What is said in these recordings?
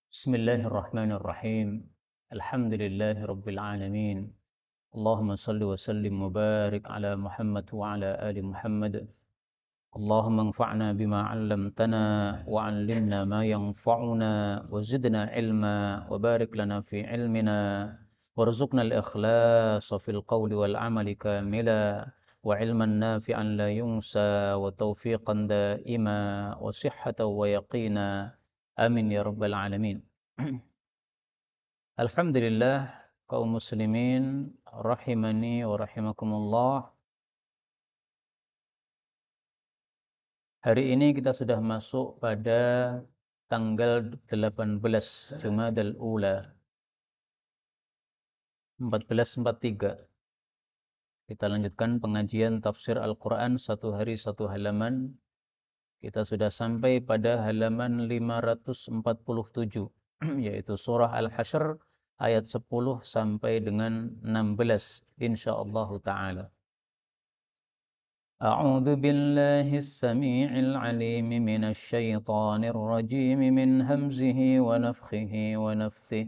بسم الله الرحمن الرحيم. الحمد لله رب العالمين. اللهم صل وسلم وبارك على محمد وعلى آل محمد. اللهم انفعنا بما علمتنا وعلمنا ما ينفعنا وزدنا علما وبارك لنا في علمنا وارزقنا الإخلاص في القول والعمل كاملا وعلما نافعا لا ينسى وتوفيقا دائما وصحة ويقينا آمين يا رب العالمين. Alhamdulillah kaum muslimin rahimani wa rahimakumullah. Hari ini kita sudah masuk pada tanggal 18 Jumadal Ula 1443. Kita lanjutkan pengajian tafsir Al-Quran satu hari satu halaman. Kita sudah sampai pada halaman 547 yaitu surah Al-Hasyr ayat 10 sampai dengan 16 insyaallah ta'ala. أعوذ بالله السميع العليم من الشيطان الرجيم من همزه ونفخه ونفثه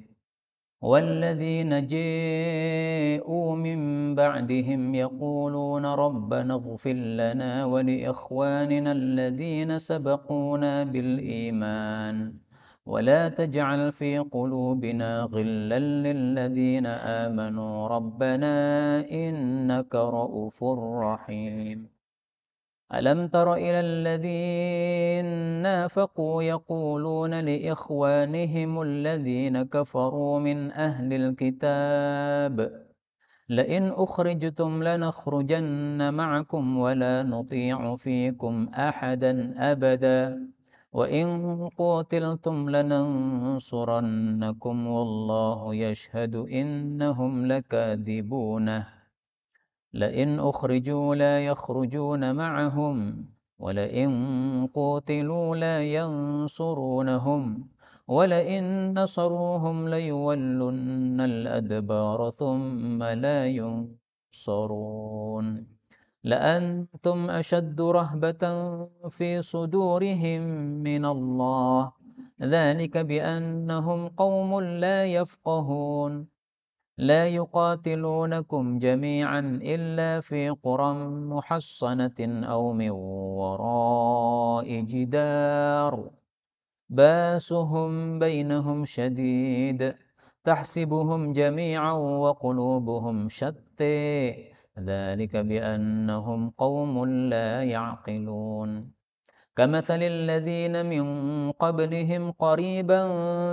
والذين جاءوا من بعدهم يقولون ربنا اغفر لنا ولإخواننا الذين سبقونا بالإيمان ولا تجعل في قلوبنا غلا للذين آمنوا ربنا إنك رؤوف رحيم ألم تر إلى الذين نافقوا يقولون لإخوانهم الذين كفروا من أهل الكتاب لئن أخرجتم لنخرجن معكم ولا نطيع فيكم أحدا أبدا وإن قتلتم لننصرنكم والله يشهد إنهم لكاذبون لئن أخرجوا لا يخرجون معهم ولئن قتلوا لا ينصرونهم ولئن نصروهم ليولن الأدبار ثم لا ينصرون لأنتم أشد رهبة في صدورهم من الله ذلك بأنهم قوم لا يفقهون لا يقاتلونكم جميعا إلا في قرى محصنة أو من وراء جدار باسهم بينهم شديد تحسبهم جميعا وقلوبهم شتى ذلك بأنهم قوم لا يعقلون كمثل الذين من قبلهم قريبا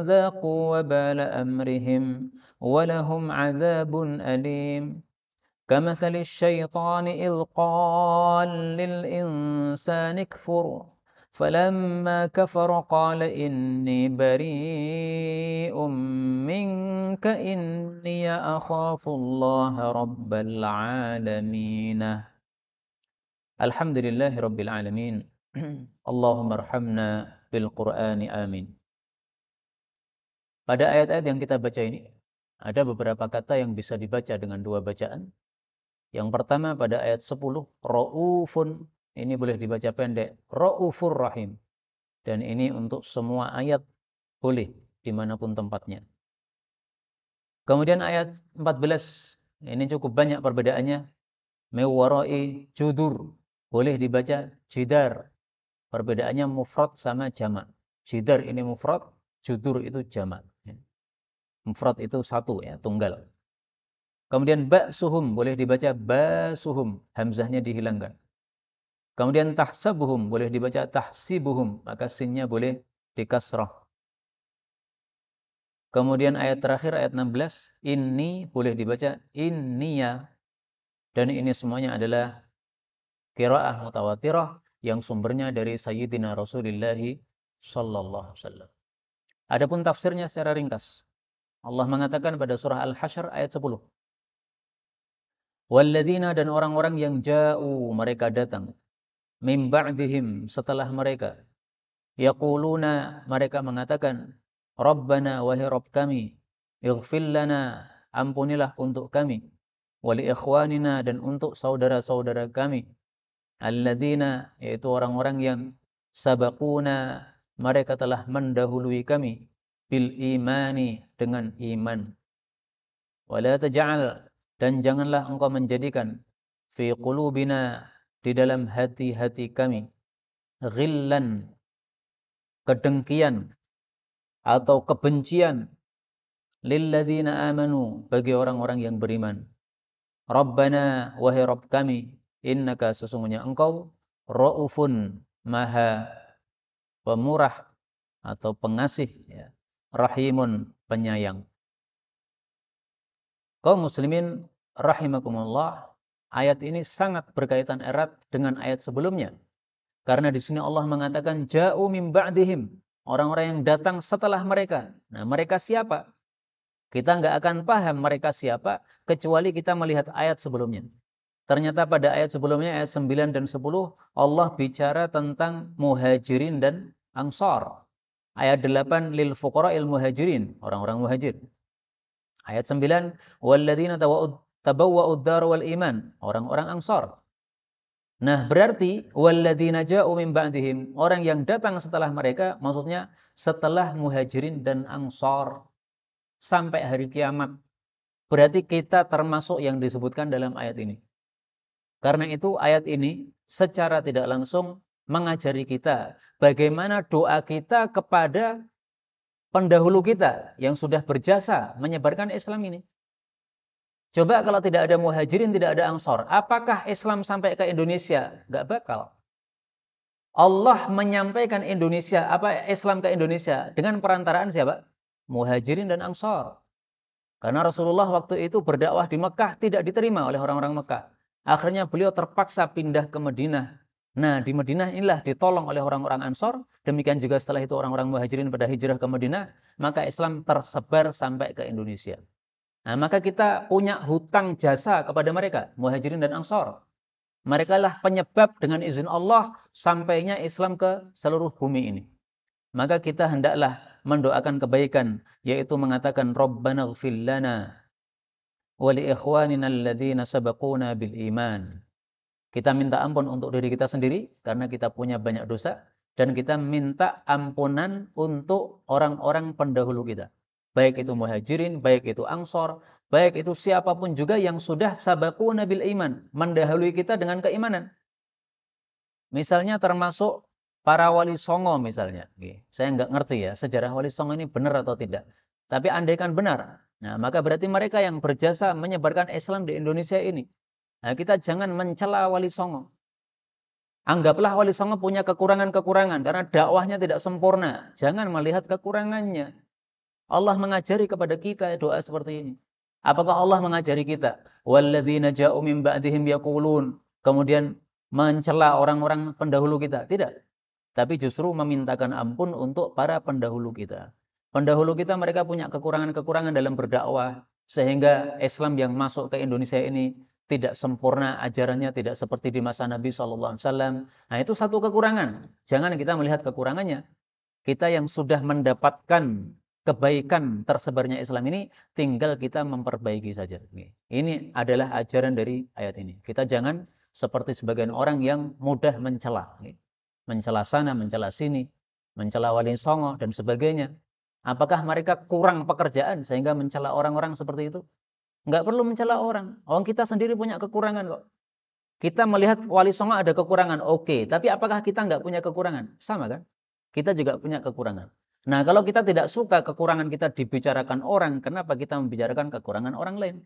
ذاقوا وبال أمرهم ولهم عذاب أليم كمثل الشيطان إذ قال للإنسان اكفر فلما كفر قال إني بريء منك إني أخاف الله رب العالمين. الحمد لله رب العالمين. Allahumma arhamna bil Qur'ani amin. Pada ayat-ayat yang kita baca ini, ada beberapa kata yang bisa dibaca dengan dua bacaan. Yang pertama pada ayat 10, Ra'ufun, ini boleh dibaca pendek, Ra'ufur Rahim. Dan ini untuk semua ayat boleh, dimanapun tempatnya. Kemudian ayat 14, ini cukup banyak perbedaannya. Mewarai judur, boleh dibaca jidar. Perbedaannya mufrad sama jamak. Jidar ini mufrad, judur itu jamak. Mufrad itu satu ya, tunggal. Kemudian ba'suhum boleh dibaca basuhum, hamzahnya dihilangkan. Kemudian tahsabuhum boleh dibaca tahsibuhum, maka sinnya boleh dikasrah. Kemudian ayat terakhir ayat 16, inni boleh dibaca inniya. Dan ini semuanya adalah qiraah mutawatirah yang sumbernya dari Sayyidina Rasulullah sallallahu alaihi wasallam. Adapun tafsirnya secara ringkas. Allah mengatakan pada surah Al-Hasyr ayat 10. Walladzina, dan orang-orang yang ja'u, mereka datang, mim ba'dihim, setelah mereka, yaquluna, mereka mengatakan, Rabbana, wahai Rabb kami, ighfir lana, ampunilah untuk kami, wali ikhwanina, dan untuk saudara-saudara kami, alladzina, yaitu orang-orang yang sabaquna, mereka telah mendahului kami, bil imani, dengan iman. Wala taj'al, dan janganlah engkau menjadikan fi qulubina, di dalam hati-hati kami, ghillan, kedengkian atau kebencian, lilladzina amanu, bagi orang-orang yang beriman. Rabbana, wahai Rabb kami, innaka, sesungguhnya engkau, ra'ufun, maha pemurah atau pengasih, ya. Rahimun, penyayang. Kaum muslimin rahimakumullah, ayat ini sangat berkaitan erat dengan ayat sebelumnya. Karena di sini Allah mengatakan ja'u min ba'dihim, orang-orang yang datang setelah mereka. Nah, mereka siapa? Kita nggak akan paham mereka siapa kecuali kita melihat ayat sebelumnya. Ternyata pada ayat sebelumnya, ayat 9 dan 10, Allah bicara tentang muhajirin dan ansar. Ayat 8, lil fuqara'il muhajirin, orang-orang muhajir. Ayat 9, walladzina tabawwa'ud dar wal iman, orang-orang ansar. Nah, berarti walladzina ja'u min ba'dihim, orang yang datang setelah mereka, maksudnya setelah muhajirin dan ansar sampai hari kiamat. Berarti kita termasuk yang disebutkan dalam ayat ini. Karena itu ayat ini secara tidak langsung mengajari kita bagaimana doa kita kepada pendahulu kita yang sudah berjasa menyebarkan Islam ini. Coba kalau tidak ada muhajirin, tidak ada ansor, apakah Islam sampai ke Indonesia? Nggak bakal. Allah menyampaikan Islam ke Indonesia dengan perantaraan siapa? Muhajirin dan ansor. Karena Rasulullah waktu itu berdakwah di Mekah tidak diterima oleh orang-orang Mekah. Akhirnya beliau terpaksa pindah ke Madinah. Nah, di Madinah inilah ditolong oleh orang-orang Ansor. Demikian juga setelah itu orang-orang Muhajirin pada hijrah ke Madinah, maka Islam tersebar sampai ke Indonesia. Nah, maka kita punya hutang jasa kepada mereka, Muhajirin dan Ansor. Mereka lah penyebab dengan izin Allah sampainya Islam ke seluruh bumi ini. Maka kita hendaklah mendoakan kebaikan, yaitu mengatakan Rabbana ighfir lana wa li ikhwanina alladzina sabaquna bil iman. Kita minta ampun untuk diri kita sendiri karena kita punya banyak dosa, dan kita minta ampunan untuk orang-orang pendahulu kita. Baik itu muhajirin, baik itu ansor, baik itu siapapun juga yang sudah sabaquna bil iman, mendahului kita dengan keimanan. Misalnya termasuk para wali songo misalnya. Saya nggak ngerti ya sejarah wali songo ini benar atau tidak. Tapi andaikan benar, nah maka berarti mereka yang berjasa menyebarkan Islam di Indonesia ini. Nah, kita jangan mencela wali songo. Anggaplah wali songo punya kekurangan-kekurangan karena dakwahnya tidak sempurna. Jangan melihat kekurangannya. Allah mengajari kepada kita doa seperti ini. Apakah Allah mengajari kita? Walladzina ja'u min ba'dihim yaqulun. Kemudian mencela orang-orang pendahulu kita. Tidak. Tapi justru memintakan ampun untuk para pendahulu kita. Pendahulu kita mereka punya kekurangan-kekurangan dalam berdakwah. Sehingga Islam yang masuk ke Indonesia ini tidak sempurna, ajarannya tidak seperti di masa Nabi SAW. Nah, itu satu kekurangan. Jangan kita melihat kekurangannya. Kita yang sudah mendapatkan kebaikan tersebarnya Islam ini, tinggal kita memperbaiki saja. Ini adalah ajaran dari ayat ini. Kita jangan seperti sebagian orang yang mudah mencela. Mencela sana, mencela sini, mencela wali songo, dan sebagainya. Apakah mereka kurang pekerjaan sehingga mencela orang-orang seperti itu? Nggak perlu mencela orang. Orang kita sendiri punya kekurangan kok. Kita melihat wali songo ada kekurangan, oke. Tapi apakah kita nggak punya kekurangan? Sama kan? Kita juga punya kekurangan. Nah, kalau kita tidak suka kekurangan kita dibicarakan orang, kenapa kita membicarakan kekurangan orang lain?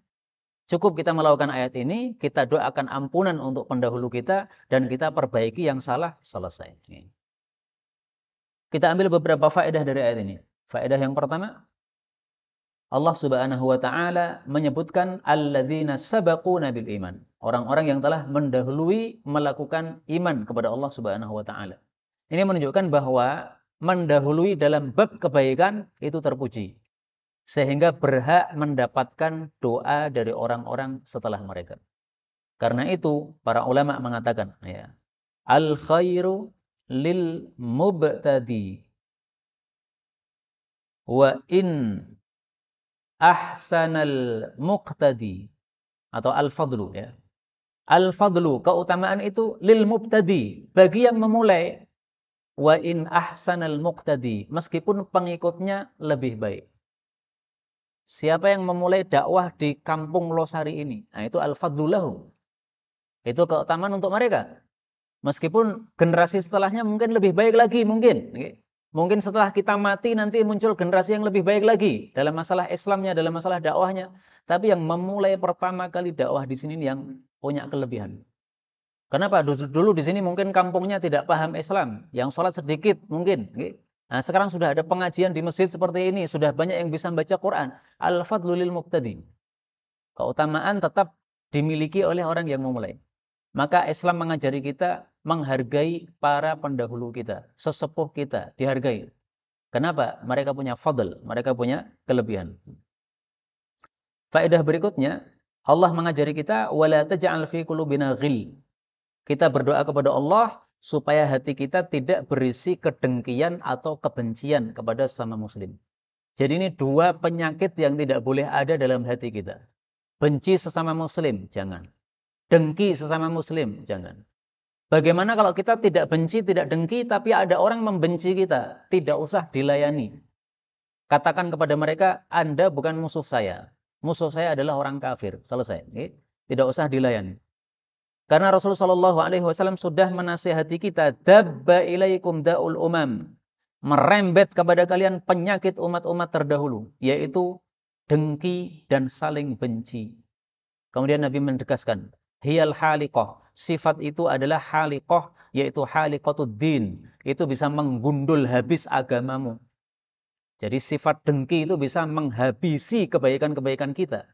Cukup kita melakukan ayat ini, kita doakan ampunan untuk pendahulu kita, dan kita perbaiki yang salah, selesai. Kita ambil beberapa faedah dari ayat ini. Faedah yang pertama, Allah Subhanahu wa taala menyebutkan alladzina sabaquna bil iman. Orang-orang yang telah mendahului melakukan iman kepada Allah Subhanahu wa taala. Ini menunjukkan bahwa mendahului dalam bab kebaikan itu terpuji. Sehingga berhak mendapatkan doa dari orang-orang setelah mereka. Karena itu para ulama mengatakan, ya, al khairu lil mubtadi wa in ahsanal muqtadi, atau al-fadlu, ya. Al-fadlu, keutamaan itu lil mubtadi, bagi yang memulai. wa in ahsanal muqtadi, meskipun pengikutnya lebih baik. Siapa yang memulai dakwah di kampung Losari ini? Nah, itu al-fadlu lahum. Itu keutamaan untuk mereka. Meskipun generasi setelahnya mungkin lebih baik lagi, mungkin. Mungkin setelah kita mati nanti muncul generasi yang lebih baik lagi dalam masalah Islamnya, dalam masalah dakwahnya. Tapi yang memulai pertama kali dakwah di sini yang punya kelebihan. Kenapa? Dulu di sini mungkin kampungnya tidak paham Islam, yang sholat sedikit mungkin. Nah, sekarang sudah ada pengajian di masjid seperti ini, sudah banyak yang bisa baca Quran. Al-fadlu lil muqtadi. Keutamaan tetap dimiliki oleh orang yang memulai. Maka Islam mengajari kita menghargai para pendahulu kita, sesepuh kita, dihargai. Kenapa? Mereka punya fadl, mereka punya kelebihan. Faedah berikutnya, Allah mengajari kita wala taj'al fi qulubina ghil. Kita berdoa kepada Allah supaya hati kita tidak berisi kedengkian atau kebencian kepada sesama muslim. Jadi ini dua penyakit yang tidak boleh ada dalam hati kita. Benci sesama muslim, jangan. Dengki sesama muslim, jangan. Bagaimana kalau kita tidak benci, tidak dengki, tapi ada orang membenci kita? Tidak usah dilayani. Katakan kepada mereka, Anda bukan musuh saya. Musuh saya adalah orang kafir. Selesai. Tidak usah dilayani. Karena Rasulullah SAW sudah menasihati kita, dabba ilaikum da'ul umam. Merembet kepada kalian penyakit umat-umat terdahulu, yaitu dengki dan saling benci. Kemudian Nabi menegaskan, hiyal haliqah. Sifat itu adalah haliqah, yaitu haliqatuddin. Itu bisa menggundul habis agamamu. Jadi sifat dengki itu bisa menghabisi kebaikan-kebaikan kita.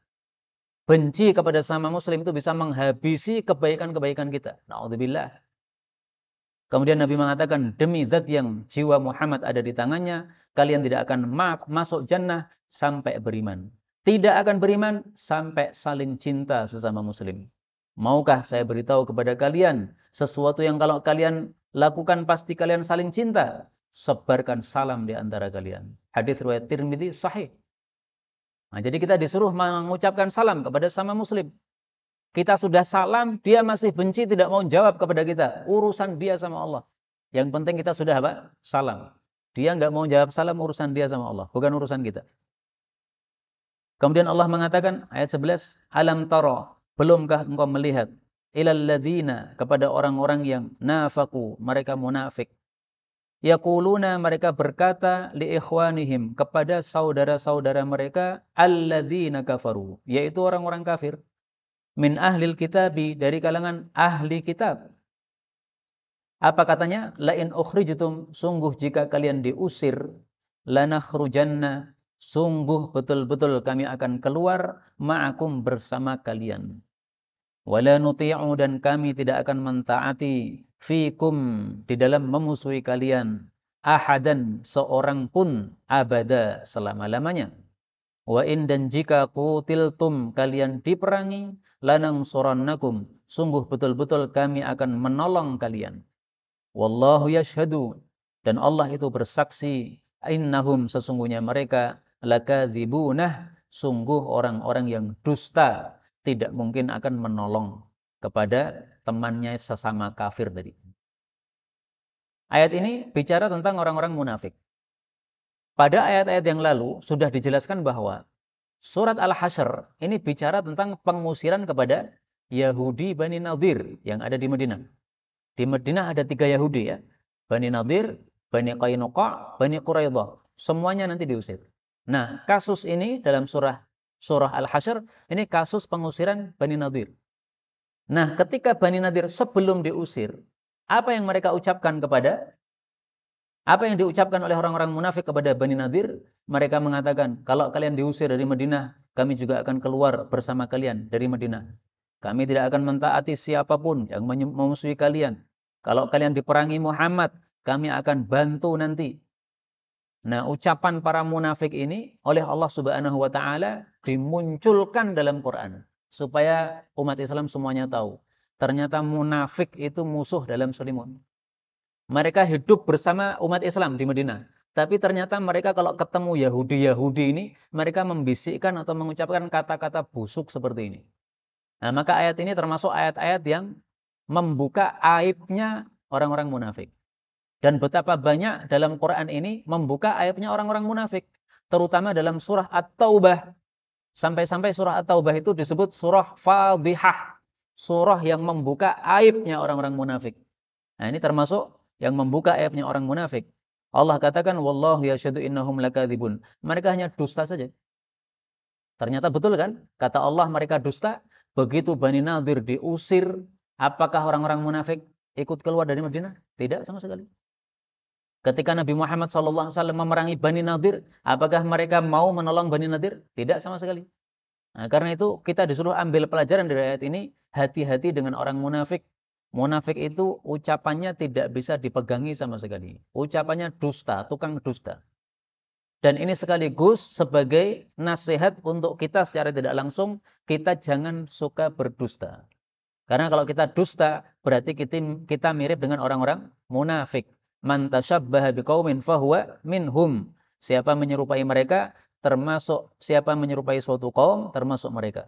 Benci kepada sama muslim itu bisa menghabisi kebaikan-kebaikan kita. Na'udzubillah. Kemudian Nabi mengatakan, demi zat yang jiwa Muhammad ada di tangannya, kalian tidak akan masuk jannah sampai beriman. Tidak akan beriman sampai saling cinta sesama muslim. Maukah saya beritahu kepada kalian sesuatu yang kalau kalian lakukan pasti kalian saling cinta? Sebarkan salam di antara kalian. Hadis riwayat Tirmidzi sahih. Nah, jadi kita disuruh mengucapkan salam kepada sesama muslim. Kita sudah salam, dia masih benci, tidak mau jawab kepada kita. Urusan dia sama Allah. Yang penting kita sudah apa? Salam. Dia nggak mau jawab salam, urusan dia sama Allah. Bukan urusan kita. Kemudian Allah mengatakan ayat 11, alam tara, belumkah engkau melihat ilal ladzina, kepada orang-orang yang nafaku, mereka munafik. Yaquluna, mereka berkata li ikhwanihim, kepada saudara-saudara mereka, alladzina kafaru, yaitu orang-orang kafir, min ahlil kitabi, dari kalangan ahli kitab. Apa katanya? La in ukhrijtum, sungguh jika kalian diusir, lanakhrujanna, sungguh betul-betul kami akan keluar ma'akum, bersama kalian. Wala nuti'u, dan kami tidak akan mentaati, fikum, di dalam memusuhi kalian, ahadan, seorang pun, abada, selama-lamanya. Wa in, dan jika qutiltum, kalian diperangi, lanangsurannakum, sungguh betul-betul kami akan menolong kalian. Wallahu yashhadu, dan Allah itu bersaksi, innahum, sesungguhnya mereka, lakadzibunah, sungguh orang-orang yang dusta, tidak mungkin akan menolong kepada temannya sesama kafir tadi. Ayat ini bicara tentang orang-orang munafik. Pada ayat-ayat yang lalu sudah dijelaskan bahwa surat Al-Hasyr ini bicara tentang pengusiran kepada Yahudi Bani Nadir yang ada di Madinah. Di Madinah ada 3 Yahudi ya. Bani Nadir, Bani Qainuqa, Bani Quraidah. Semuanya nanti diusir. Nah, kasus ini dalam surah Al-Hasyr, ini kasus pengusiran Bani Nadir. Nah, ketika Bani Nadir sebelum diusir, apa yang mereka ucapkan apa yang diucapkan oleh orang-orang munafik kepada Bani Nadir? Mereka mengatakan, kalau kalian diusir dari Madinah, kami juga akan keluar bersama kalian dari Madinah. Kami tidak akan mentaati siapapun yang memusuhi kalian. Kalau kalian diperangi Muhammad, kami akan bantu nanti. Nah, ucapan para munafik ini oleh Allah Subhanahu wa taala dimunculkan dalam Quran supaya umat Islam semuanya tahu. Ternyata munafik itu musuh dalam selimut. Mereka hidup bersama umat Islam di Madinah. Tapi ternyata mereka kalau ketemu Yahudi ini, mereka membisikkan atau mengucapkan kata-kata busuk seperti ini. Nah, maka ayat ini termasuk ayat-ayat yang membuka aibnya orang-orang munafik. Dan betapa banyak dalam Quran ini membuka aibnya orang-orang munafik. Terutama dalam surah At-Taubah. Sampai-sampai surah At-Taubah itu disebut surah fadhihah. Surah yang membuka aibnya orang-orang munafik. Nah, ini termasuk yang membuka aibnya orang munafik. Allah katakan, wallahu yashhadu innahum lakadzibun. Mereka hanya dusta saja. Ternyata betul kan? Kata Allah mereka dusta. Begitu Bani Nadir diusir, apakah orang-orang munafik ikut keluar dari Madinah? Tidak sama sekali. Ketika Nabi Muhammad SAW memerangi Bani Nadir, apakah mereka mau menolong Bani Nadir? Tidak sama sekali. Nah, karena itu kita disuruh ambil pelajaran dari ayat ini, hati-hati dengan orang munafik. Munafik itu ucapannya tidak bisa dipegangi sama sekali. Ucapannya dusta, tukang dusta. Dan ini sekaligus sebagai nasihat untuk kita secara tidak langsung, kita jangan suka berdusta. Karena kalau kita dusta, berarti kita mirip dengan orang-orang munafik. Man tasyabbaha biqaumin fahuwa minhum. Siapa menyerupai mereka, termasuk siapa menyerupai suatu kaum, termasuk mereka.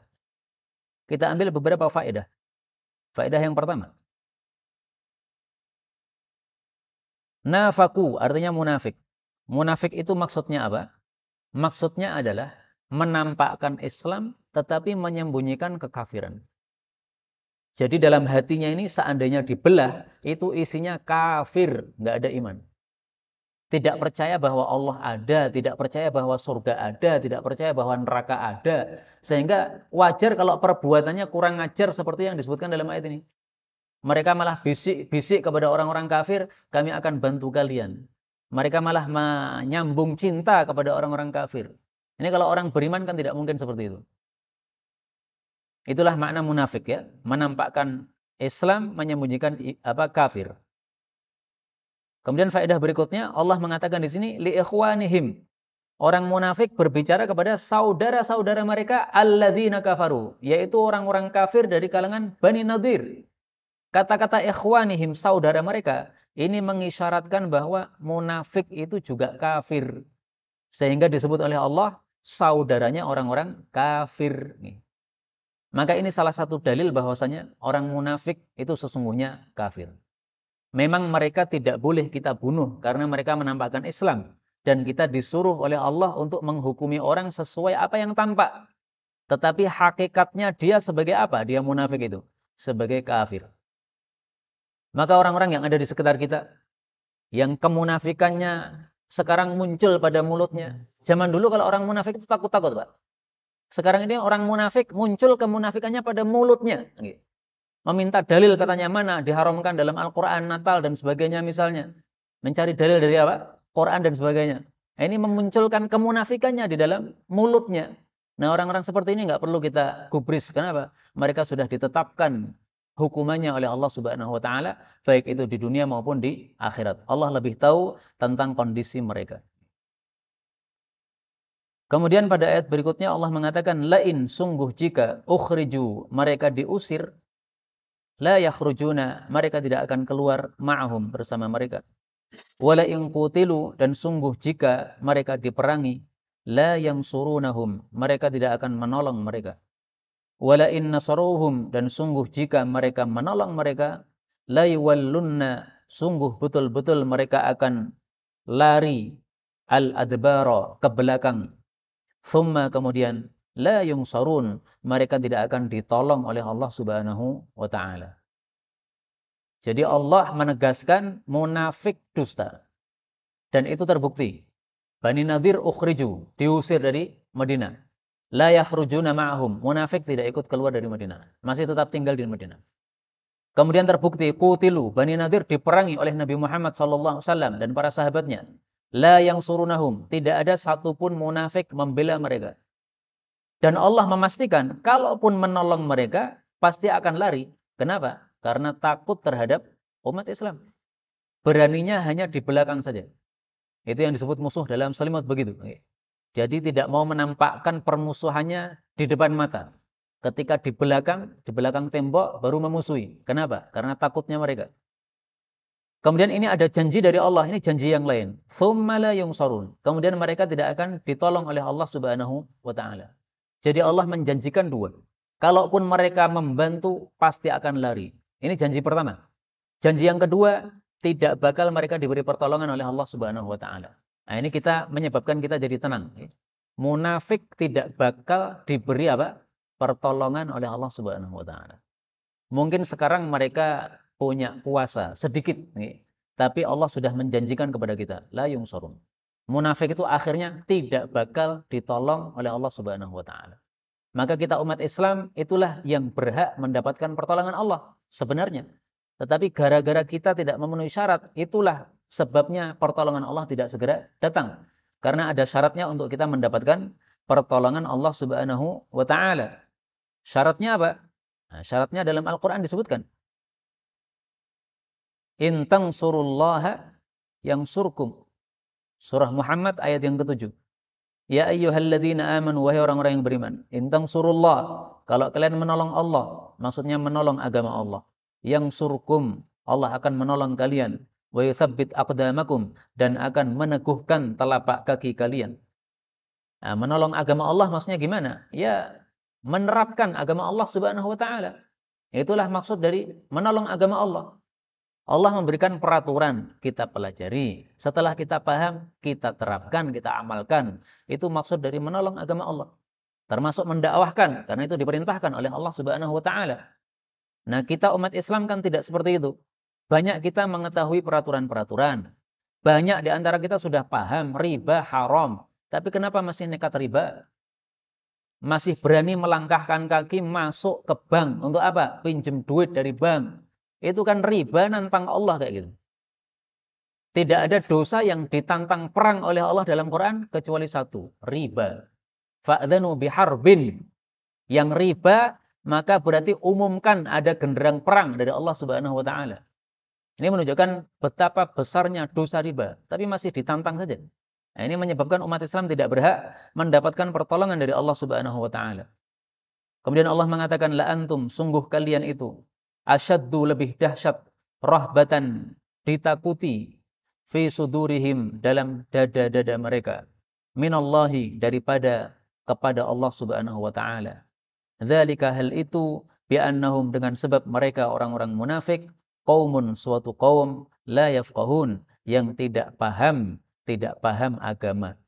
Kita ambil beberapa faedah. Faedah yang pertama. Nafaku artinya munafik. Munafik itu maksudnya apa? Maksudnya adalah menampakkan Islam tetapi menyembunyikan kekafiran. Jadi dalam hatinya ini seandainya dibelah, itu isinya kafir, nggak ada iman. Tidak percaya bahwa Allah ada, tidak percaya bahwa surga ada, tidak percaya bahwa neraka ada. Sehingga wajar kalau perbuatannya kurang ajar seperti yang disebutkan dalam ayat ini. Mereka malah bisik-bisik kepada orang-orang kafir, kami akan bantu kalian. Mereka malah menyambung cinta kepada orang-orang kafir. Ini kalau orang beriman kan tidak mungkin seperti itu. Itulah makna munafik ya, menampakkan Islam, menyembunyikan kafir. Kemudian faedah berikutnya Allah mengatakan di sini li ikhwanihim. Orang munafik berbicara kepada saudara-saudara mereka alladzina kafaru, yaitu orang-orang kafir dari kalangan Bani Nadir. Kata-kata ikhwanihim, saudara mereka, ini mengisyaratkan bahwa munafik itu juga kafir. Sehingga disebut oleh Allah saudaranya orang-orang kafir. Maka ini salah satu dalil bahwasanya orang munafik itu sesungguhnya kafir. Memang mereka tidak boleh kita bunuh karena mereka menampakkan Islam. Dan kita disuruh oleh Allah untuk menghukumi orang sesuai apa yang tampak. Tetapi hakikatnya dia sebagai apa? Dia munafik itu. Sebagai kafir. Maka orang-orang yang ada di sekitar kita, yang kemunafikannya sekarang muncul pada mulutnya. Zaman dulu kalau orang munafik itu takut-takut, Pak. Sekarang ini orang munafik muncul kemunafikannya pada mulutnya. Meminta dalil katanya mana diharamkan dalam Al-Quran, Natal dan sebagainya misalnya. Mencari dalil dari apa? Quran dan sebagainya. Ini memunculkan kemunafikannya di dalam mulutnya. Nah orang-orang seperti ini nggak perlu kita gubris. Kenapa? Mereka sudah ditetapkan hukumannya oleh Allah Subhanahu Wa Taala, baik itu di dunia maupun di akhirat. Allah lebih tahu tentang kondisi mereka. Kemudian pada ayat berikutnya Allah mengatakan lain sungguh jika ukhriju mereka diusir la yakhrujuna mereka tidak akan keluar ma'ahum bersama mereka wala in qutilu dan sungguh jika mereka diperangi la yansurunahum mereka tidak akan menolong mereka wala in nasaruhum dan sungguh jika mereka menolong mereka la yuwallunna sungguh betul-betul mereka akan lari al-adbara ke belakang. Thumma kemudian la yunsarun mereka tidak akan ditolong oleh Allah Subhanahu wa taala. Jadi Allah menegaskan munafik dusta. Dan itu terbukti. Bani Nadir ukhriju, diusir dari Madinah. La yakhrujuna ma'ahum, munafik tidak ikut keluar dari Madinah. Masih tetap tinggal di Madinah. Kemudian terbukti qutilu, Bani Nadir diperangi oleh Nabi Muhammad SAW dan para sahabatnya. La yang surunahum, tidak ada satupun munafik membela mereka. Dan Allah memastikan, kalaupun menolong mereka, pasti akan lari. Kenapa? Karena takut terhadap umat Islam. Beraninya hanya di belakang saja. Itu yang disebut musuh dalam Salimut begitu. Jadi tidak mau menampakkan permusuhannya di depan mata. Ketika di belakang tembok baru memusuhi. Kenapa? Karena takutnya mereka. Kemudian ini ada janji dari Allah, ini janji yang lain. Tsumma la yunsarun. Kemudian mereka tidak akan ditolong oleh Allah Subhanahu wa taala. Jadi Allah menjanjikan dua. Kalaupun mereka membantu pasti akan lari. Ini janji pertama. Janji yang kedua, tidak bakal mereka diberi pertolongan oleh Allah Subhanahu wa taala. Nah, ini menyebabkan kita jadi tenang. Munafik tidak bakal diberi apa? Pertolongan oleh Allah Subhanahu wa taala. Mungkin sekarang mereka punya kuasa sedikit, tapi Allah sudah menjanjikan kepada kita, la yungsurun. Munafik itu akhirnya tidak bakal ditolong oleh Allah Subhanahu wa taala. Maka kita umat Islam itulah yang berhak mendapatkan pertolongan Allah sebenarnya. Tetapi gara-gara kita tidak memenuhi syarat, itulah sebabnya pertolongan Allah tidak segera datang. Karena ada syaratnya untuk kita mendapatkan pertolongan Allah Subhanahu wa taala. Syaratnya apa? Nah, syaratnya dalam Al-Qur'an disebutkan. In tansurullaha yangsurkum. Surah Muhammad ayat yang ke-7. Ya ayyuhalladzina amanu, wahai orang-orang yang beriman, in tansurullah, kalau kalian menolong Allah, maksudnya menolong agama Allah. Yangsurkum, Allah akan menolong kalian. Wa yutsabbit aqdamakum, dan akan meneguhkan telapak kaki kalian. Nah, menolong agama Allah maksudnya gimana? Ya, menerapkan agama Allah Subhanahu wa taala. Itulah maksud dari menolong agama Allah. Allah memberikan peraturan, kita pelajari. Setelah kita paham, kita terapkan, kita amalkan. Itu maksud dari menolong agama Allah. Termasuk mendakwahkan, karena itu diperintahkan oleh Allah Subhanahu wa taala. Nah, kita umat Islam kan tidak seperti itu. Banyak kita mengetahui peraturan-peraturan. Banyak di antara kita sudah paham riba haram. Tapi kenapa masih nekat riba? Masih berani melangkahkan kaki masuk ke bank. Untuk apa? Pinjam duit dari bank. Itu kan riba, nantang Allah kayak gitu. Tidak ada dosa yang ditantang perang oleh Allah dalam Quran kecuali satu, riba. Fa'dzanu biharbin. Yang riba, maka berarti umumkan ada genderang perang dari Allah Subhanahu wa taala. Ini menunjukkan betapa besarnya dosa riba, tapi masih ditantang saja. Nah, ini menyebabkan umat Islam tidak berhak mendapatkan pertolongan dari Allah Subhanahu wa taala. Kemudian Allah mengatakan, la antum, sungguh kalian itu asyaddu, lebih dahsyat, rahbatan, ditakuti, fi sudurihim, dalam dada-dada mereka, minallahi, daripada kepada Allah Subhanahu wa taala. Dzalika, hal itu, bi'annahum, dengan sebab mereka orang-orang munafik, qaumun, suatu kaum, la yafqahun, yang tidak paham agama.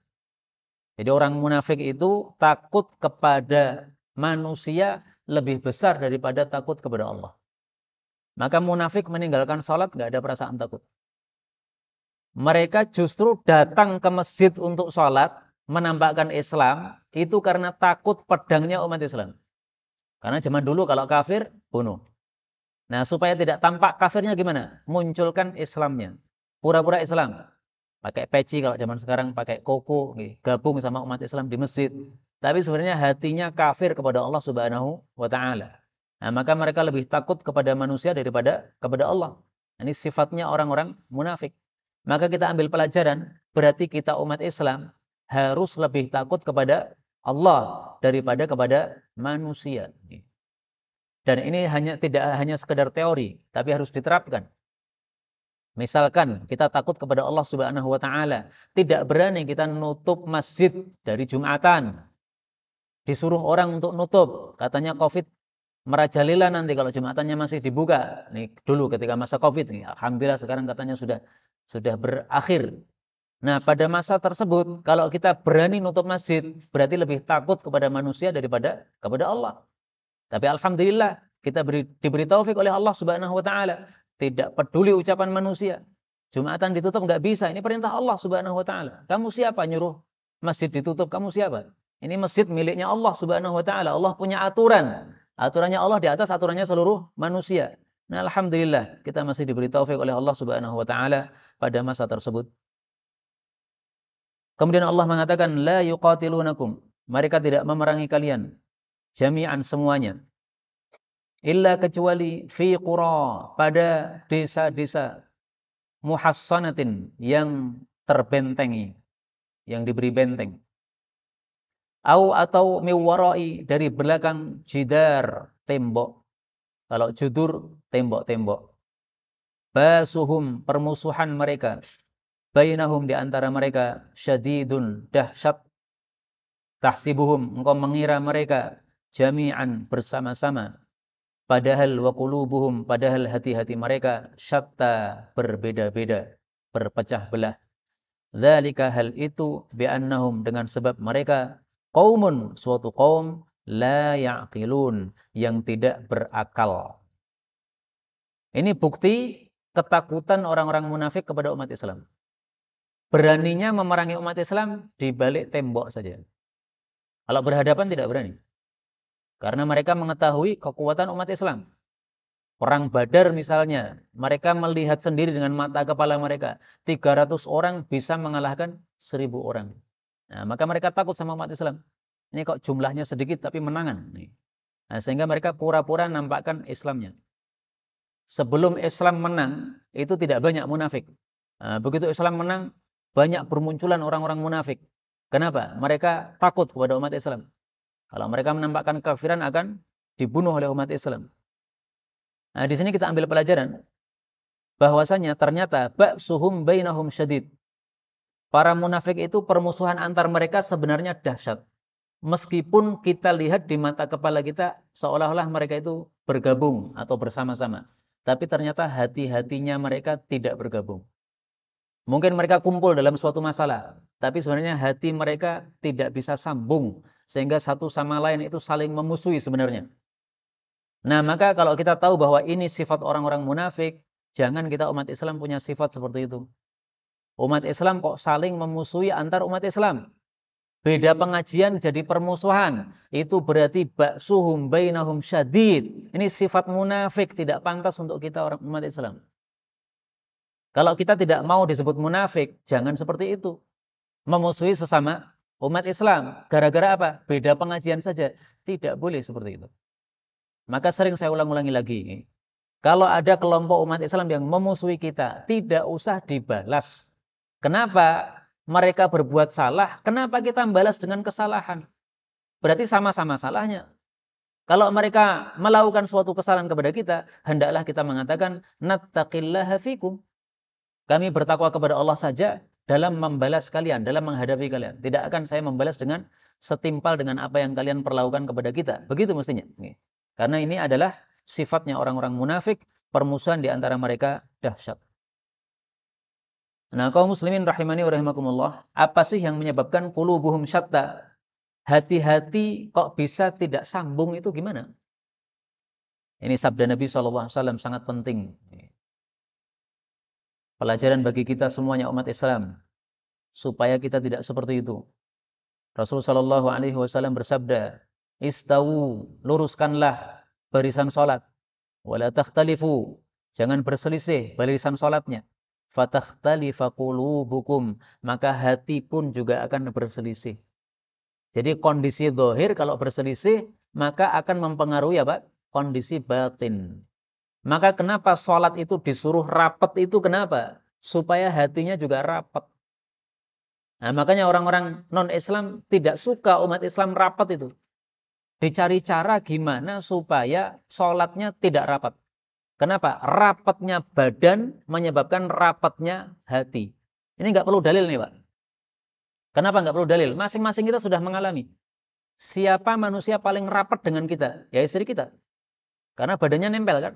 Jadi orang munafik itu takut kepada manusia lebih besar daripada takut kepada Allah. Maka munafik meninggalkan sholat nggak ada perasaan takut. Mereka justru datang ke masjid untuk sholat, menampakkan Islam, itu karena takut pedangnya umat Islam. Karena zaman dulu kalau kafir, bunuh. Nah, supaya tidak tampak kafirnya gimana? Munculkan Islamnya. Pura-pura Islam. Pakai peci, kalau zaman sekarang pakai koko, gabung sama umat Islam di masjid. Tapi sebenarnya hatinya kafir kepada Allah Subhanahu wa taala. Nah, maka mereka lebih takut kepada manusia daripada kepada Allah. Ini sifatnya orang-orang munafik. Maka kita ambil pelajaran, berarti kita umat Islam harus lebih takut kepada Allah daripada kepada manusia. Dan ini tidak hanya sekedar teori, tapi harus diterapkan. Misalkan kita takut kepada Allah Subhanahu wa taala, tidak berani kita nutup masjid dari Jumatan. Disuruh orang untuk nutup, katanya Covid merajalela nanti kalau Jumatannya masih dibuka. Nih dulu ketika masa Covid nih, alhamdulillah sekarang katanya sudah berakhir. Nah, pada masa tersebut kalau kita berani nutup masjid, berarti lebih takut kepada manusia daripada kepada Allah. Tapi alhamdulillah kita diberi taufik oleh Allah Subhanahu wa taala, tidak peduli ucapan manusia. Jumatan ditutup enggak bisa, ini perintah Allah Subhanahu wa taala. Kamu siapa nyuruh masjid ditutup? Kamu siapa? Ini masjid miliknya Allah Subhanahu wa taala. Allah punya aturan. Aturannya Allah di atas aturannya seluruh manusia. Nah, alhamdulillah kita masih diberi taufik oleh Allah Subhanahu wa taala pada masa tersebut. Kemudian Allah mengatakan la yuqatilunakum, mereka tidak memerangi kalian jami'an semuanya. Illa, kecuali fi qura, pada desa-desa muhassanatin, yang terbentengi, yang diberi benteng. Atau miwarai, dari belakang jidar, tembok. Kalau judur, tembok-tembok. Basuhum, permusuhan mereka. Bainahum, di antara mereka. Syadidun, dahsyat. Tahsibuhum, engkau mengira mereka. Jami'an, bersama-sama. Padahal wa qulubuhum, padahal hati-hati mereka syatta, berbeda-beda, berpecah belah. Dzalika, hal itu, bi'annahum, dengan sebab mereka qaumun, suatu kaum, la ya'qilun, yang tidak berakal. Ini bukti ketakutan orang-orang munafik kepada umat Islam. Beraninya memerangi umat Islam di balik tembok saja. Kalau berhadapan tidak berani. Karena mereka mengetahui kekuatan umat Islam. Perang Badar misalnya, mereka melihat sendiri dengan mata kepala mereka. 300 orang bisa mengalahkan 1000 orang. Nah, maka mereka takut sama umat Islam. Ini kok jumlahnya sedikit tapi menangan. Nah, sehingga mereka pura-pura nampakkan Islamnya. Sebelum Islam menang, itu tidak banyak munafik. Nah, begitu Islam menang, banyak bermunculan orang-orang munafik. Kenapa? Mereka takut kepada umat Islam. Kalau mereka menampakkan kekafiran akan dibunuh oleh umat Islam. Nah, di sini kita ambil pelajaran bahwasanya ternyata ba'suhum bainahum syadid. Para munafik itu permusuhan antar mereka sebenarnya dahsyat. Meskipun kita lihat di mata kepala kita seolah-olah mereka itu bergabung atau bersama-sama. Tapi ternyata hati-hatinya mereka tidak bergabung. Mungkin mereka kumpul dalam suatu masalah, tapi sebenarnya hati mereka tidak bisa sambung. Sehingga satu sama lain itu saling memusuhi sebenarnya. Nah, maka kalau kita tahu bahwa ini sifat orang-orang munafik, jangan kita umat Islam punya sifat seperti itu. Umat Islam kok saling memusuhi antar umat Islam. Beda pengajian jadi permusuhan. Itu berarti ba'suhum bainahum syadid. Ini sifat munafik, tidak pantas untuk kita orang umat Islam. Kalau kita tidak mau disebut munafik, jangan seperti itu. Memusuhi sesama umat Islam. Gara-gara apa? Beda pengajian saja. Tidak boleh seperti itu. Maka sering saya ulang-ulangi lagi. Kalau ada kelompok umat Islam yang memusuhi kita, tidak usah dibalas. Kenapa? Mereka berbuat salah, kenapa kita membalas dengan kesalahan? Berarti sama-sama salahnya. Kalau mereka melakukan suatu kesalahan kepada kita, hendaklah kita mengatakan, nattaqillaha fikum. Kami bertakwa kepada Allah saja dalam membalas kalian, dalam menghadapi kalian. Tidak akan saya membalas dengan setimpal dengan apa yang kalian perlakukan kepada kita. Begitu mestinya. Karena ini adalah sifatnya orang-orang munafik, permusuhan di antara mereka dahsyat. Nah, kaum muslimin rahimani wa rahimakumullah, apa sih yang menyebabkan qulubuhum syatta? Hati-hati kok bisa tidak sambung itu gimana? Ini sabda Nabi SAW sangat penting. Pelajaran bagi kita semuanya umat Islam, supaya kita tidak seperti itu. Rasulullah SAW bersabda, istawu, luruskanlah barisan sholat. Wala takhtalifu, jangan berselisih barisan sholatnya. Fatakhtalifa qulubukum, maka hati pun juga akan berselisih. Jadi kondisi zahir kalau berselisih, maka akan mempengaruhi apa? Kondisi batin. Maka kenapa sholat itu disuruh rapat itu kenapa? Supaya hatinya juga rapat. Nah, makanya orang-orang non-Islam tidak suka umat Islam rapat itu. Dicari cara gimana supaya sholatnya tidak rapat. Kenapa? Rapatnya badan menyebabkan rapatnya hati. Ini nggak perlu dalil nih, Pak. Kenapa nggak perlu dalil? Masing-masing kita sudah mengalami. Siapa manusia paling rapat dengan kita? Ya istri kita. Karena badannya nempel kan.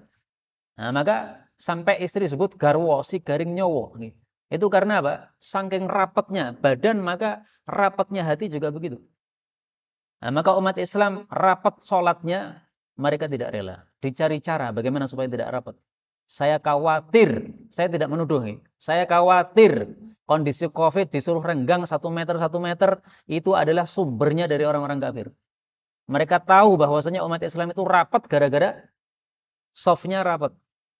Nah, maka sampai istri disebut garwo, si garing nyowo. Itu karena apa? Saking rapatnya badan, maka rapatnya hati juga begitu. Nah, maka umat Islam rapat sholatnya, mereka tidak rela. Dicari cara bagaimana supaya tidak rapat. Saya khawatir, saya tidak menuduh. Saya khawatir kondisi COVID disuruh renggang 1 meter, itu adalah sumbernya dari orang-orang kafir. Mereka tahu bahwasanya umat Islam itu rapat gara-gara softnya rapat.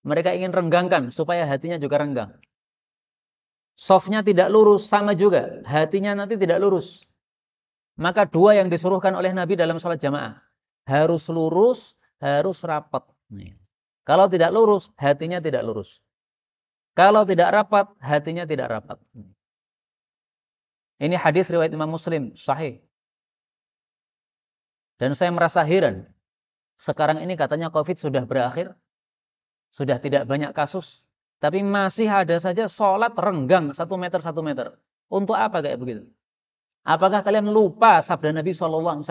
Mereka ingin renggangkan supaya hatinya juga renggang. Softnya tidak lurus, sama juga. Hatinya nanti tidak lurus. Maka dua yang disuruhkan oleh Nabi dalam sholat jamaah. Harus lurus, harus rapat. Kalau tidak lurus, hatinya tidak lurus. Kalau tidak rapat, hatinya tidak rapat. Ini hadis riwayat Imam Muslim, sahih. Dan saya merasa heran. Sekarang ini katanya COVID sudah berakhir. Sudah tidak banyak kasus. Tapi masih ada saja sholat renggang 1 meter. Untuk apa kayak begitu? Apakah kalian lupa sabda Nabi SAW?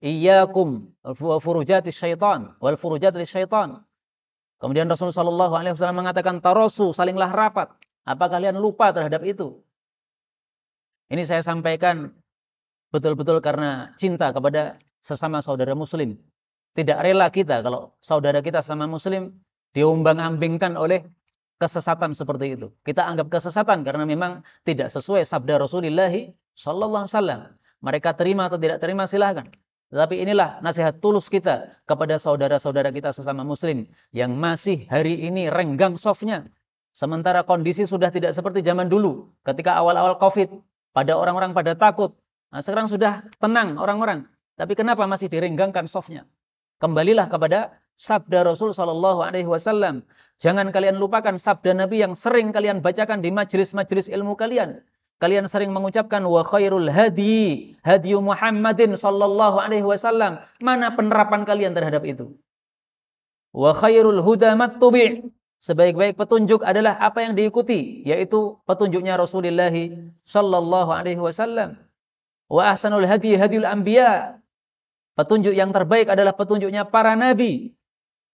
iyyakum wa furujatis syaitan wal furujat syaitan. Kemudian Rasulullah sallallahu alaihi wasallam mengatakan tarasu, salinglah rapat. Apa kalian lupa terhadap itu? Ini saya sampaikan betul-betul karena cinta kepada sesama saudara muslim. Tidak rela kita kalau saudara kita sama muslim diombang-ambingkan oleh kesesatan seperti itu. Kita anggap kesesatan karena memang tidak sesuai sabda Rasulullah sallallahu alaihi wasallam. Mereka terima atau tidak terima silahkan. Tetapi inilah nasihat tulus kita kepada saudara-saudara kita sesama muslim yang masih hari ini renggang softnya. Sementara kondisi sudah tidak seperti zaman dulu ketika awal-awal Covid. Pada orang-orang pada takut. Nah, sekarang sudah tenang orang-orang. Tapi kenapa masih direnggangkan softnya? Kembalilah kepada sabda Rasul sallallahu alaihi wasallam. Jangan kalian lupakan sabda Nabi yang sering kalian bacakan di majelis-majelis ilmu kalian. Kalian sering mengucapkan wa khairul hadi hadi Muhammadin sallallahu alaihi wasallam. Mana penerapan kalian terhadap itu? Wa khairul huda mattubi'. Sebaik-baik petunjuk adalah apa yang diikuti, yaitu petunjuknya Rasulullah sallallahu alaihi wasallam. Wa ahsanul hadi hadil anbiya. Petunjuk yang terbaik adalah petunjuknya para nabi.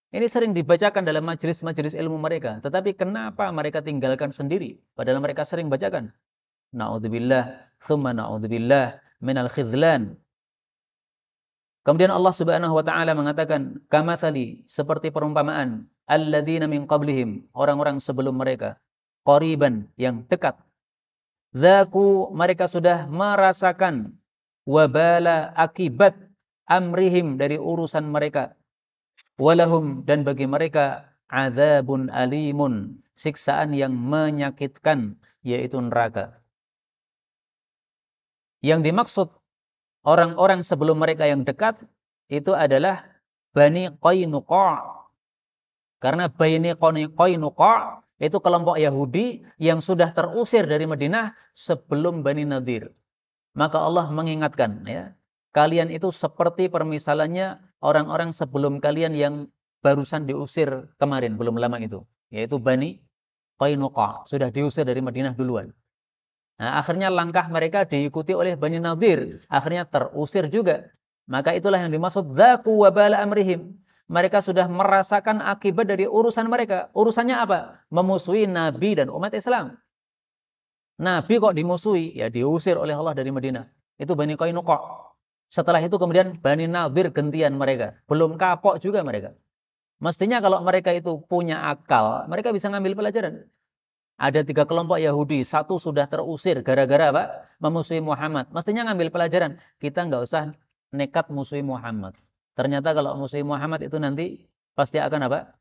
Ini sering dibacakan dalam majelis-majelis ilmu mereka. Tetapi kenapa mereka tinggalkan sendiri? Padahal mereka sering bacakan. Na'udzubillah, thumma na'udzubillah minal khidlan. Kemudian Allah Subhanahu wa taala mengatakan, kamatsali, seperti perumpamaan alladzina min qablihim, orang-orang sebelum mereka, qariban, yang dekat. Dzaku, mereka sudah merasakan wabala akibat amrihim, dari urusan mereka. Walahum, dan bagi mereka adzabun alimun, siksaan yang menyakitkan, yaitu neraka. Yang dimaksud orang-orang sebelum mereka yang dekat itu adalah Bani Qainuqa. Karena Bani Qainuqa itu kelompok Yahudi yang sudah terusir dari Madinah sebelum Bani Nadir. Maka Allah mengingatkan, ya, kalian itu seperti permisalannya orang-orang sebelum kalian yang barusan diusir kemarin, belum lama itu, yaitu Bani Qainuqa, sudah diusir dari Madinah duluan. Nah, akhirnya langkah mereka diikuti oleh Bani Nadir, akhirnya terusir juga. Maka itulah yang dimaksud dzaku wabala amrihim. Mereka sudah merasakan akibat dari urusan mereka. Urusannya apa? Memusuhi Nabi dan umat Islam. Nabi kok dimusuhi? Ya diusir oleh Allah dari Madinah. Itu Bani Qainuqa. Setelah itu kemudian Bani Nadir gantian mereka. Belum kapok juga mereka. Mestinya kalau mereka itu punya akal, mereka bisa ngambil pelajaran. Ada 3 kelompok Yahudi, satu sudah terusir gara-gara apa? Memusuhi Muhammad. Mestinya ngambil pelajaran. Kita nggak usah nekat musuhi Muhammad. Ternyata kalau musuhi Muhammad itu nanti pasti akan apa?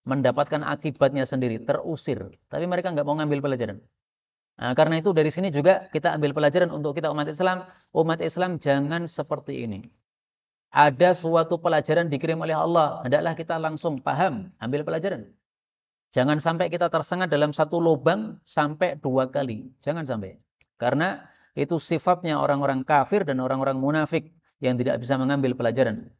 Mendapatkan akibatnya sendiri, terusir. Tapi mereka nggak mau ngambil pelajaran. Nah, karena itu dari sini juga kita ambil pelajaran untuk kita umat Islam. Umat Islam jangan seperti ini. Ada suatu pelajaran dikirim oleh Allah, hendaklah kita langsung paham, ambil pelajaran. Jangan sampai kita tersengat dalam satu lubang sampai 2 kali. Jangan sampai. Karena itu sifatnya orang-orang kafir dan orang-orang munafik yang tidak bisa mengambil pelajaran.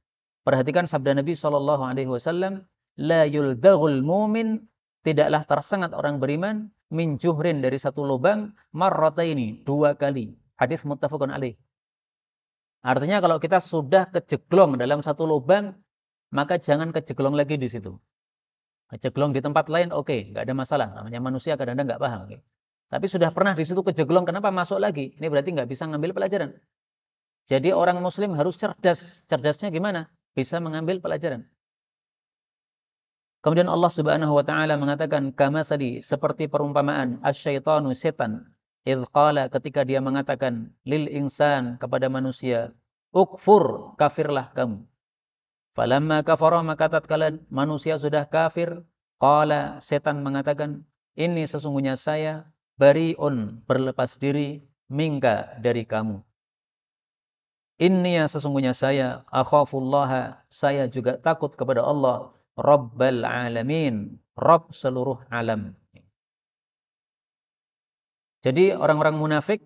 Perhatikan sabda Nabi SAW, la yuldaghul mu'min, tidaklah tersengat orang beriman, min juhrin, dari satu lubang, marrataini, 2 kali. Hadis muttafaqun alaih. Artinya kalau kita sudah kejeglong dalam satu lubang, maka jangan kejeglong lagi di situ. Kejeglong di tempat lain, oke, nggak ada masalah. Namanya manusia kadang-kadang nggak paham. Okay. Tapi sudah pernah di situ kejeglong, kenapa masuk lagi? Ini berarti nggak bisa ngambil pelajaran. Jadi orang Muslim harus cerdas. Cerdasnya gimana? Bisa mengambil pelajaran. Kemudian Allah Subhanahu Wa Taala mengatakan, kamatsali, seperti perumpamaan asyaitanu, setan. Idz qala, ketika dia mengatakan lil insan, kepada manusia, ukfur, kafirlah kamu. Falamma kafara, maka tatkala manusia sudah kafir, qala, setan mengatakan, ini sesungguhnya saya bariun, berlepas diri, minka, dari kamu. Inni, sesungguhnya saya, akhafullaha, saya juga takut kepada Allah, Rabbal alamin, Rabb seluruh alam. Jadi orang-orang munafik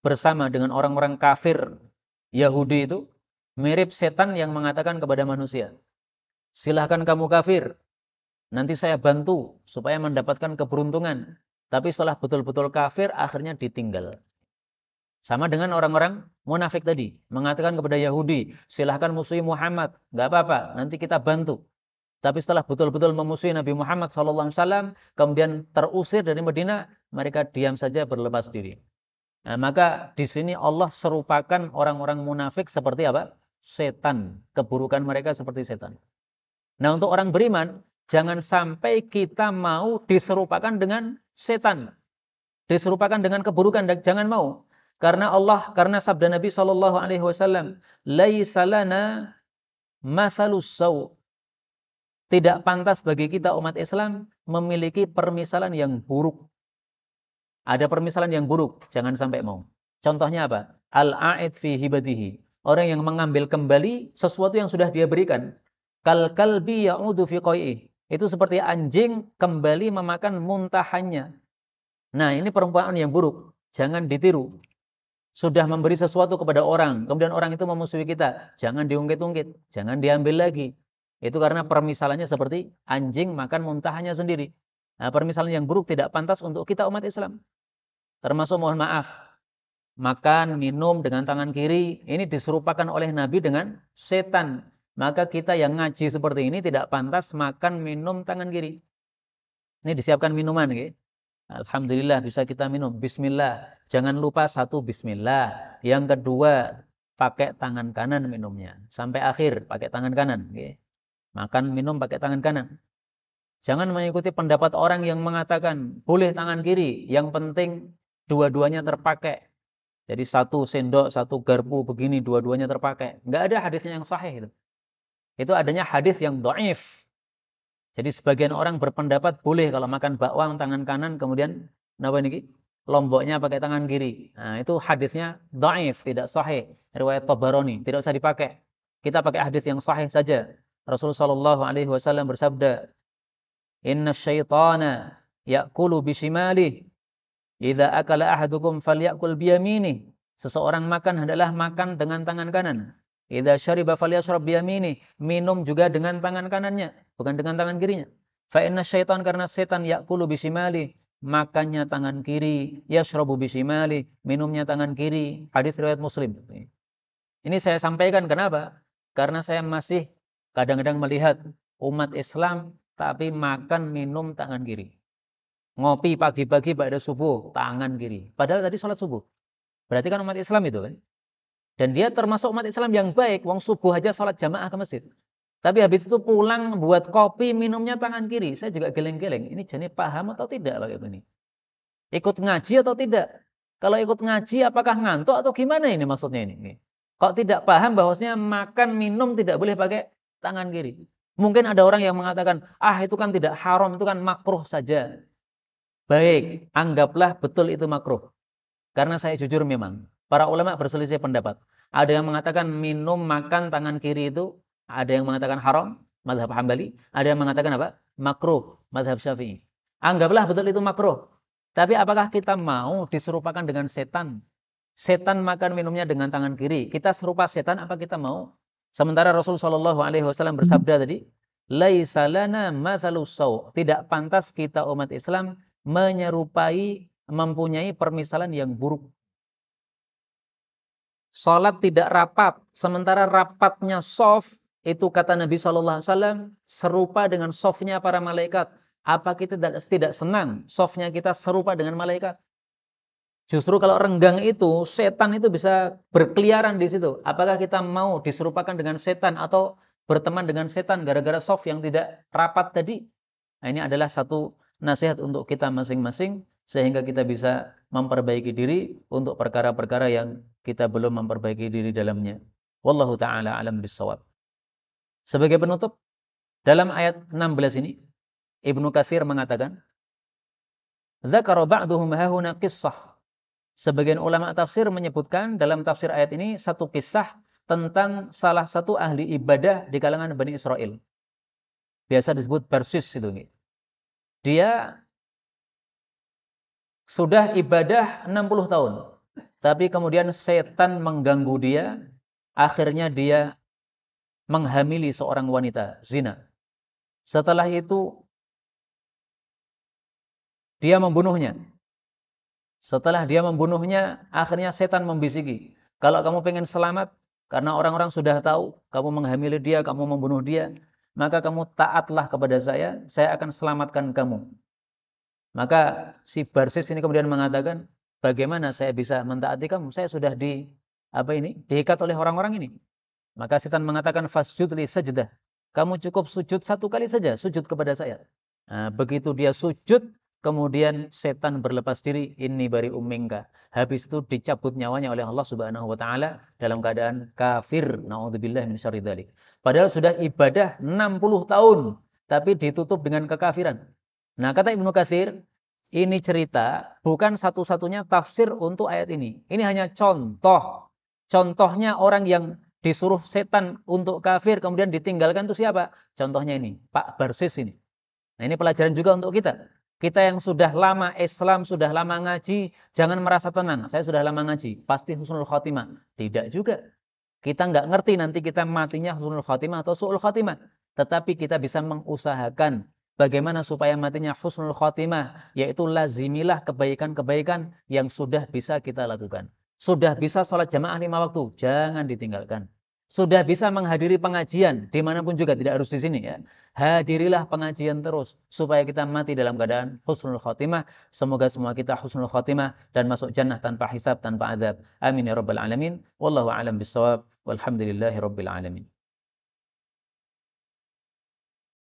bersama dengan orang-orang kafir Yahudi itu mirip setan yang mengatakan kepada manusia, silahkan kamu kafir, nanti saya bantu supaya mendapatkan keberuntungan. Tapi setelah betul-betul kafir, akhirnya ditinggal. Sama dengan orang-orang munafik tadi. Mengatakan kepada Yahudi, silahkan musuhi Muhammad. Nggak apa-apa, nanti kita bantu. Tapi setelah betul-betul memusuhi Nabi Muhammad SAW, kemudian terusir dari Madinah, mereka diam saja berlepas diri. Nah, maka di sini Allah serupakan orang-orang munafik seperti apa? Setan. Keburukan mereka seperti setan. Nah, untuk orang beriman, jangan sampai kita mau diserupakan dengan setan. Diserupakan dengan keburukan, jangan mau. Karena sabda Nabi SAW, "Laisa lana mathalus saw." Tidak pantas bagi kita umat Islam memiliki permisalan yang buruk. Ada permisalan yang buruk, jangan sampai mau. Contohnya apa? Al-a'id fi hibatihi. Orang yang mengambil kembali sesuatu yang sudah dia berikan. Kal kalbi ya'udu fi qai'ih. Itu seperti anjing kembali memakan muntahannya. Nah, ini perumpamaan yang buruk. Jangan ditiru. Sudah memberi sesuatu kepada orang, kemudian orang itu memusuhi kita. Jangan diungkit-ungkit, jangan diambil lagi. Itu karena permisalannya seperti anjing makan muntahannya sendiri. Nah, permisalan yang buruk tidak pantas untuk kita umat Islam. Termasuk mohon maaf, makan, minum dengan tangan kiri, ini diserupakan oleh Nabi dengan setan. Maka kita yang ngaji seperti ini tidak pantas makan, minum tangan kiri. Ini disiapkan minuman, gitu. Alhamdulillah bisa kita minum. Bismillah. Jangan lupa satu bismillah. Yang kedua, pakai tangan kanan minumnya. Sampai akhir pakai tangan kanan, gitu. Makan, minum pakai tangan kanan. Jangan mengikuti pendapat orang yang mengatakan boleh tangan kiri, yang penting dua-duanya terpakai. Jadi satu sendok, satu garpu begini dua-duanya terpakai. Enggak ada hadisnya yang sahih itu. Itu adanya hadis yang dhaif. Jadi sebagian orang berpendapat boleh kalau makan bakwan tangan kanan kemudian lomboknya pakai tangan kiri. Nah, itu hadisnya dhaif, tidak sahih. Riwayat Tabarani, tidak usah dipakai. Kita pakai hadis yang sahih saja. Rasulullah sallallahu alaihi wasallam bersabda, "Inna syaitana ya'kulu bishimalihi. Idza akala ahadukum falyakul biyaminih." Seseorang makan hendaklah makan dengan tangan kanan. Idza syariba falyashrab biyaminih. Minum juga dengan tangan kanannya, bukan dengan tangan kirinya. Fa inna syaitan, karena setan, ya'kulu bishimalihi, makannya tangan kiri, yashrabu bishimalihi, minumnya tangan kiri. Hadis riwayat Muslim. Ini saya sampaikan kenapa? Karena saya masih kadang-kadang melihat umat Islam tapi makan minum tangan kiri. Ngopi pagi-pagi pada subuh tangan kiri. Padahal tadi sholat subuh. Berarti kan umat Islam itu kan. Dan dia termasuk umat Islam yang baik. Wong subuh aja sholat jamaah ke masjid. Tapi habis itu pulang buat kopi minumnya tangan kiri. Saya juga geleng-geleng. Ini jenis paham atau tidak Pak ini? Ikut ngaji atau tidak? Kalau ikut ngaji apakah ngantuk atau gimana ini maksudnya ini? Kok tidak paham bahwasanya makan minum tidak boleh pakai tangan kiri? Mungkin ada orang yang mengatakan, itu kan tidak haram, itu kan makruh saja. Baik, anggaplah betul itu makruh. Karena saya jujur memang, para ulama berselisih pendapat. Ada yang mengatakan minum, makan tangan kiri itu, ada yang mengatakan haram, mazhab Hambali. Ada yang mengatakan apa? Makruh, mazhab Syafi'i. Anggaplah betul itu makruh. Tapi apakah kita mau diserupakan dengan setan? Setan makan minumnya dengan tangan kiri. Kita serupa setan, apa kita mau? Sementara Rasulullah SAW bersabda tadi, "Laisa lana mathalus saw." Tidak pantas kita umat Islam menyerupai, mempunyai permisalan yang buruk. Salat tidak rapat, sementara rapatnya shaf, itu kata Nabi SAW serupa dengan shafnya para malaikat. Apa kita tidak senang shafnya kita serupa dengan malaikat? Justru kalau renggang itu, setan itu bisa berkeliaran di situ. Apakah kita mau diserupakan dengan setan atau berteman dengan setan gara-gara soft yang tidak rapat tadi? Nah, ini adalah satu nasihat untuk kita masing-masing sehingga kita bisa memperbaiki diri untuk perkara-perkara yang kita belum memperbaiki diri dalamnya. Wallahu ta'ala alam bissawab. Sebagai penutup, dalam ayat 16 ini, Ibnu Katsir mengatakan, "Dzakara ba'duhum hahuna qissah." Sebagian ulama tafsir menyebutkan dalam tafsir ayat ini satu kisah tentang salah satu ahli ibadah di kalangan Bani Israel. Biasa disebut Persis itu. Dia sudah ibadah 60 tahun. Tapi kemudian setan mengganggu dia. Akhirnya dia menghamili seorang wanita, zina. Setelah itu dia membunuhnya. Setelah dia membunuhnya, akhirnya setan membisiki, Kalau kamu pengen selamat, karena orang-orang sudah tahu kamu menghamili dia, kamu membunuh dia, maka kamu taatlah kepada saya akan selamatkan kamu. Maka si Barsis ini kemudian mengatakan, bagaimana saya bisa mentaati kamu? Saya sudah diikat oleh orang-orang ini. Maka setan mengatakan, fasjud li sajdah. Kamu cukup sujud satu kali saja, sujud kepada saya. Nah, begitu dia sujud, kemudian setan berlepas diri, inni bari ummingka. Habis itu dicabut nyawanya oleh Allah Subhanahu wa taala dalam keadaan kafir. Nauzubillah min syarri dzalik. Padahal sudah ibadah 60 tahun, tapi ditutup dengan kekafiran. Nah, kata Ibnu Katsir, ini cerita bukan satu-satunya tafsir untuk ayat ini. Ini hanya contoh. Contohnya orang yang disuruh setan untuk kafir kemudian ditinggalkan itu siapa? Contohnya ini, Pak Barsis ini. Nah, ini pelajaran juga untuk kita. Kita yang sudah lama Islam, sudah lama ngaji, jangan merasa tenang. Saya sudah lama ngaji, pasti husnul khotimah. Tidak juga. Kita nggak ngerti nanti kita matinya husnul khotimah atau su'ul khotimah. Tetapi kita bisa mengusahakan bagaimana supaya matinya husnul khotimah, yaitu lazimilah kebaikan-kebaikan yang sudah bisa kita lakukan. Sudah bisa sholat jamaah 5 waktu, jangan ditinggalkan. Sudah bisa menghadiri pengajian, dimanapun juga, tidak harus di sini ya. Hadirilah pengajian terus, supaya kita mati dalam keadaan husnul khotimah. Semoga semua kita husnul khotimah dan masuk jannah tanpa hisab, tanpa azab. Amin ya rabbal alamin. Wallahu a'lam bissawab. Walhamdulillahi rabbil alamin.